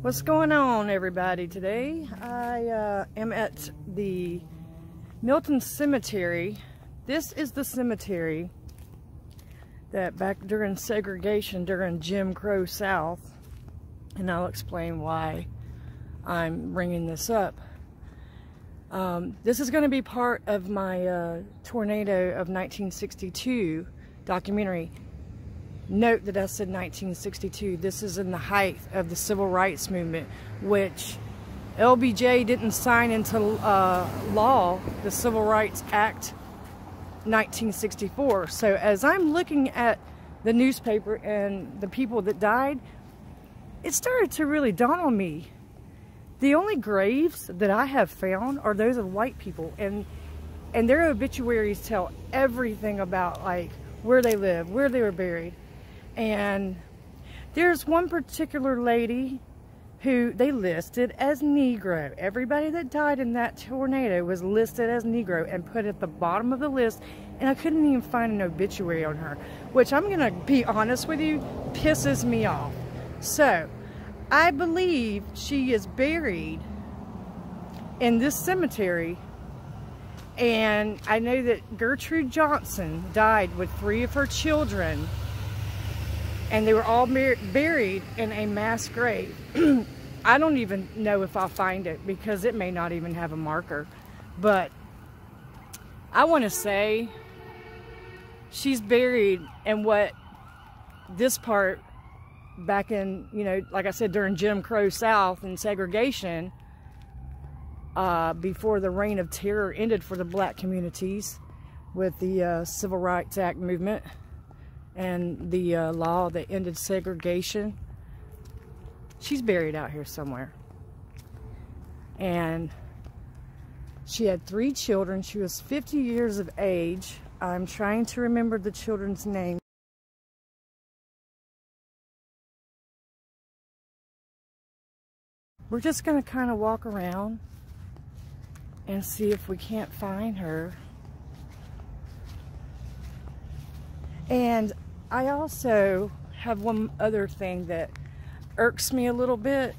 What's going on, everybody? Today I am at the Milton Cemetery. This is the cemetery that back during segregation, during Jim Crow South, and I'll explain why I'm bringing this up. This is going to be part of my Tornado of 1962 documentary. Note that I said 1962. This is in the height of the Civil Rights Movement, which LBJ didn't sign into law, the Civil Rights Act 1964. So as I'm looking at the newspaper and the people that died, it started to really dawn on me. The only graves that I have found are those of white people, and their obituaries tell everything about like where they lived, where they were buried. And there's one particular lady who they listed as Negro. Everybody that died in that tornado was listed as Negro and put at the bottom of the list, and I couldn't even find an obituary on her, which I'm gonna be honest with you, pisses me off. So I believe she is buried in this cemetery, and I know that Gertrude Johnson died with 3 of her children, and they were all buried in a mass grave. I don't even know if I'll find it because it may not even have a marker, but I want to say she's buried in what this part back in, you know, like I said, during Jim Crow South and segregation, before the reign of terror ended for the black communities with the Civil Rights Act movement and the law that ended segregation. She's buried out here somewhere. And she had 3 children. She was 50 years of age. I'm trying to remember the children's name. We're just going to kind of walk around and see if we can't find her. And I also have one other thing that irks me a little bit,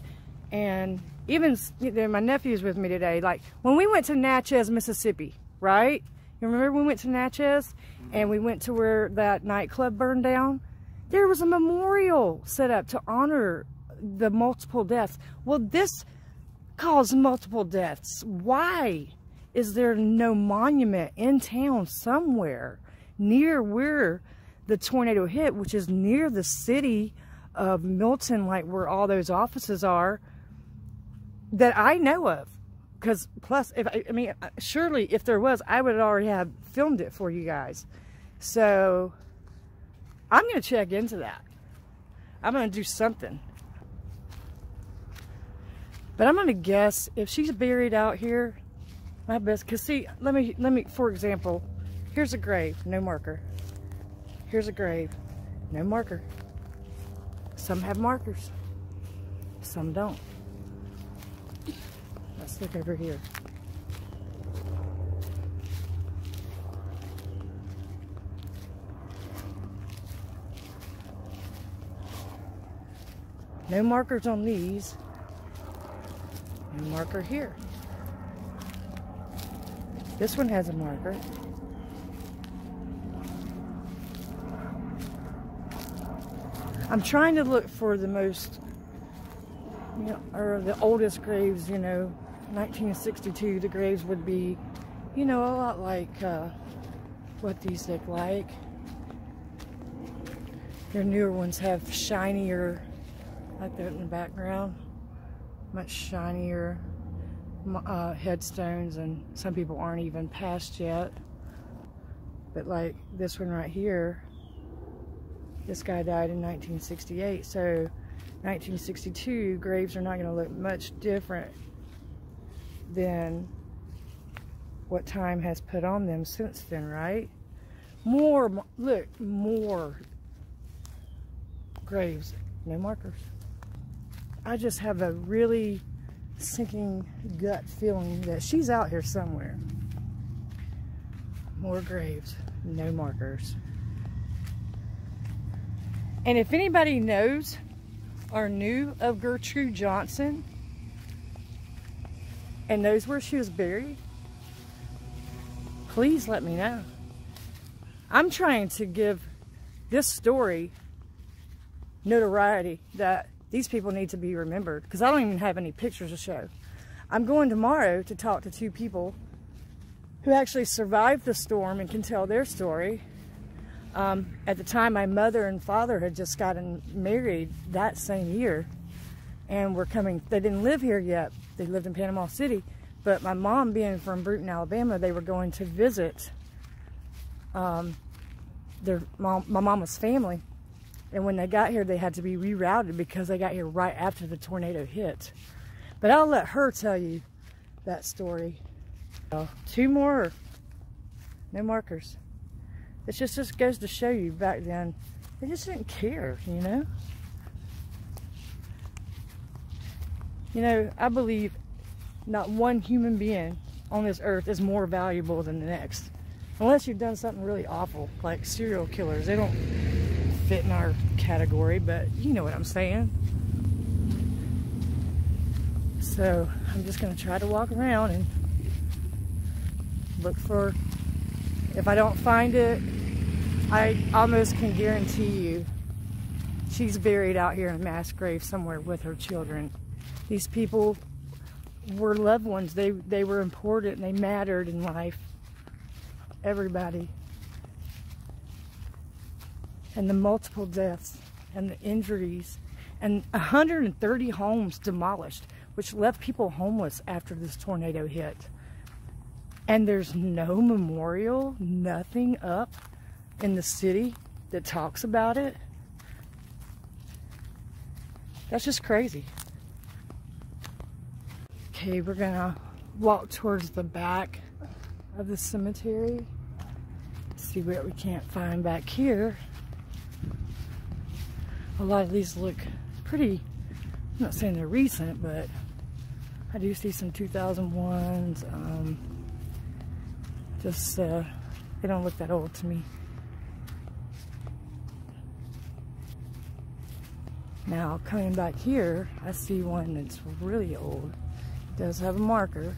and even, you know, my nephew's with me today. Like when we went to Natchez, Mississippi, right? You remember we went to Natchez and we went to where that nightclub burned down? There was a memorial set up to honor the multiple deaths. Well, this caused multiple deaths. Why is there no monument in town somewhere near where the tornado hit, which is near the city of Milton, like where all those offices are, that I know of? Because plus, I mean, surely if there was, I would already have filmed it for you guys. So I'm going to check into that. I'm going to do something. But I'm going to guess if she's buried out here, my best, because see, let me, for example, here's a grave, no marker. Here's a grave, no marker. Some have markers, some don't. Let's look over here. No markers on these. No marker here. This one has a marker. I'm trying to look for the most, you know, or the oldest graves, you know. 1962, the graves would be, you know, a lot like what these look like. Their newer ones have shinier, like that in the background, much shinier headstones, and some people aren't even passed yet. But like this one right here, this guy died in 1968, so 1962 graves are not going to look much different than what time has put on them since then, right? Look, more graves, no markers. I just have a really sinking gut feeling that she's out here somewhere. More graves, no markers. And if anybody knows or knew of Gertrude Johnson and knows where she was buried, please let me know. I'm trying to give this story notoriety that these people need to be remembered, because I don't even have any pictures to show. I'm going tomorrow to talk to 2 people who actually survived the storm and can tell their story. At the time, my mother and father had just gotten married that same year, and were coming. They didn't live here yet. They lived in Panama City, but my mom, being from Bruton, Alabama, they were going to visit my mama's family. And when they got here, they had to be rerouted because they got here right after the tornado hit. But I'll let her tell you that story. 2 more, no markers. It just goes to show you back then, they just didn't care, you know? You know, I believe not one human being on this earth is more valuable than the next. Unless you've done something really awful, like serial killers. They don't fit in our category, but you know what I'm saying. So I'm just going to try to walk around and look for, if I don't find it, I almost can guarantee you she's buried out here in a mass grave somewhere with her children. These people were loved ones. They were important and they mattered in life. Everybody. And the multiple deaths and the injuries and 130 homes demolished, which left people homeless after this tornado hit. And there's no memorial, nothing up in the city that talks about it. That's just crazy. Okay, we're gonna walk towards the back of the cemetery. See what we can't find back here. A lot of these look pretty, I'm not saying they're recent, but I do see some 2001s. They don't look that old to me. Now, coming back here, I see one that's really old. It does have a marker.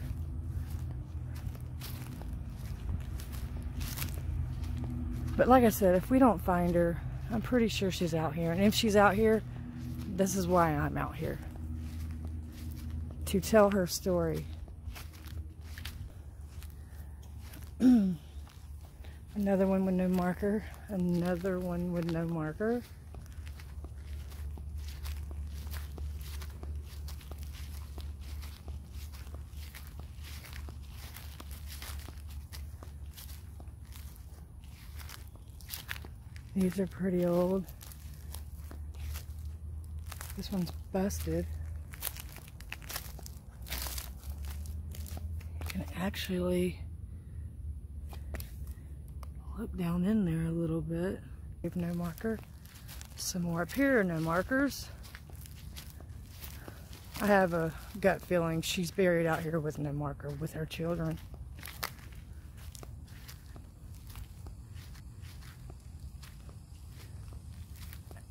But like I said, if we don't find her, I'm pretty sure she's out here. And if she's out here, this is why I'm out here. To tell her story. Another one with no marker. Another one with no marker. These are pretty old. This one's busted. You can actually look down in there a little bit. No marker. Some more up here, no markers. I have a gut feeling she's buried out here with no marker with her children.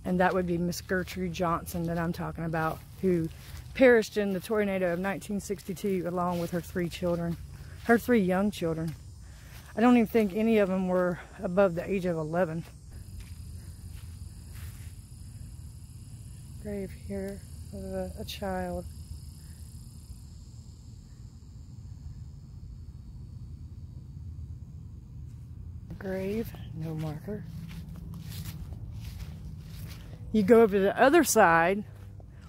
And that would be Miss Gertrude Johnson that I'm talking about, who perished in the tornado of 1962 along with her 3 children, her 3 young children. I don't even think any of them were above the age of 11. Grave here of a child. Grave, no marker. You go over to the other side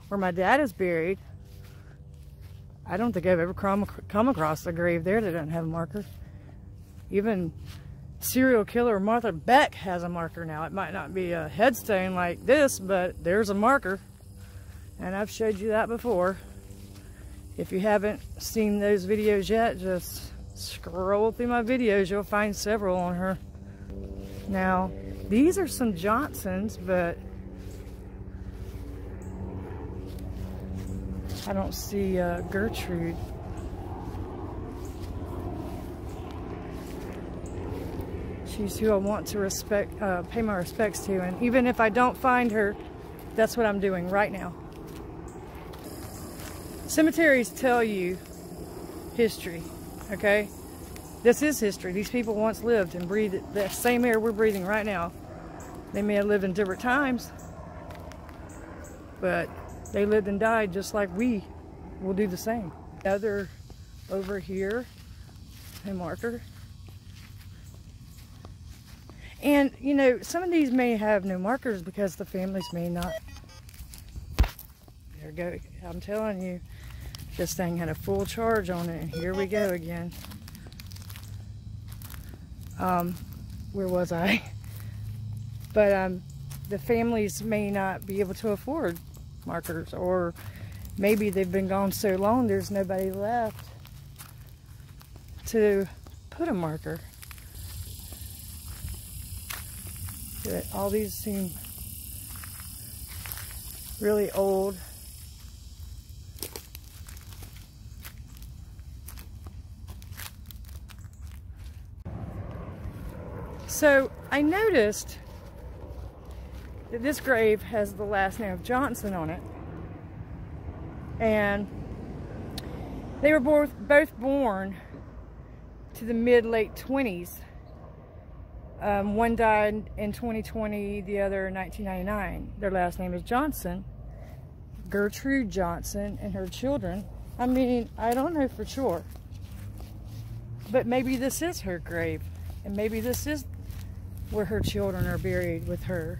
where my dad is buried. I don't think I've ever come across a grave there that doesn't have a marker. Even serial killer Martha Beck has a marker now. It might not be a headstone like this, but there's a marker. And I've showed you that before. If you haven't seen those videos yet, just scroll through my videos. You'll find several on her. Now, these are some Johnsons, but I don't see Gertrude. She's who I want to pay my respects to. And even if I don't find her, that's what I'm doing right now. Cemeteries tell you history, okay? This is history. These people once lived and breathed the same air we're breathing right now. They may have lived in different times, but they lived and died just like we will do the same. Other over here, a marker. And, you know, some of these may have no markers because the families may not. There we go. I'm telling you, this thing had a full charge on it, and here we go again. Where was I? But the families may not be able to afford markers, or maybe they've been gone so long there's nobody left to put a marker. All these seem really old. So I noticed that this grave has the last name of Johnson on it, and they were both born to the mid-late 20s. One died in 2020, the other in 1999. Their last name is Johnson. Gertrude Johnson and her children. I mean, I don't know for sure, but maybe this is her grave, and maybe this is where her children are buried with her.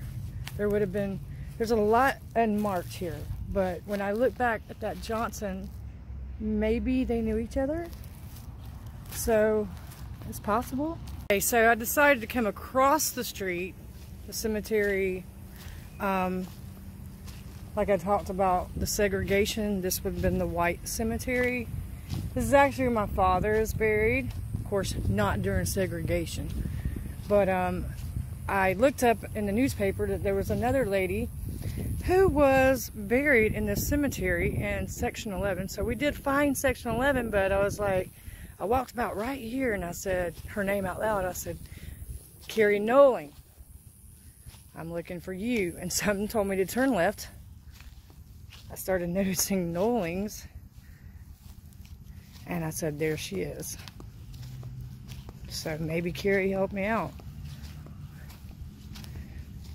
There's a lot unmarked here, but when I look back at that Johnson, maybe they knew each other, so it's possible. Okay, so I decided to come across the street, the cemetery, like I talked about the segregation. This would have been the white cemetery. This is actually where my father is buried. Of course, not during segregation. But I looked up in the newspaper that there was another lady who was buried in this cemetery in Section 11. So we did find Section 11, but I was like, I walked about right here and I said her name out loud. I said, Carrie Noling, I'm looking for you. And something told me to turn left. I started noticing Nolings, and I said, there she is. So maybe Carrie helped me out.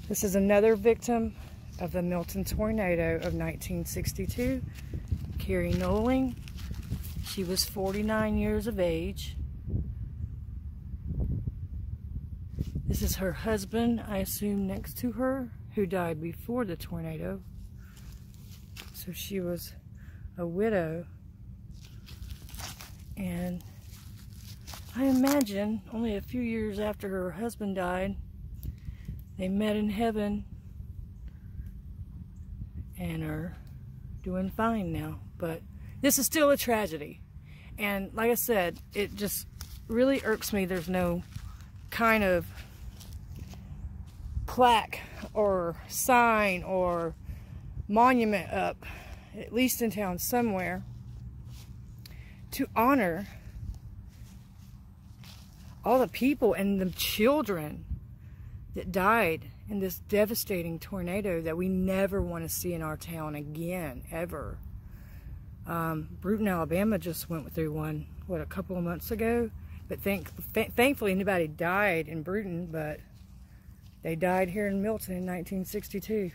This is another victim of the Milton tornado of 1962. Carrie Noling. She was 49 years of age. This is her husband, I assume, next to her, who died before the tornado. So she was a widow. And I imagine only a few years after her husband died, they met in heaven and are doing fine now. But this is still a tragedy. And like I said, it just really irks me there's no kind of plaque or sign or monument up, at least in town somewhere, to honor all the people and the children that died in this devastating tornado that we never want to see in our town again, ever. Bruton, Alabama just went through one, what, a couple of months ago? But thankfully nobody died in Bruton, but they died here in Milton in 1962.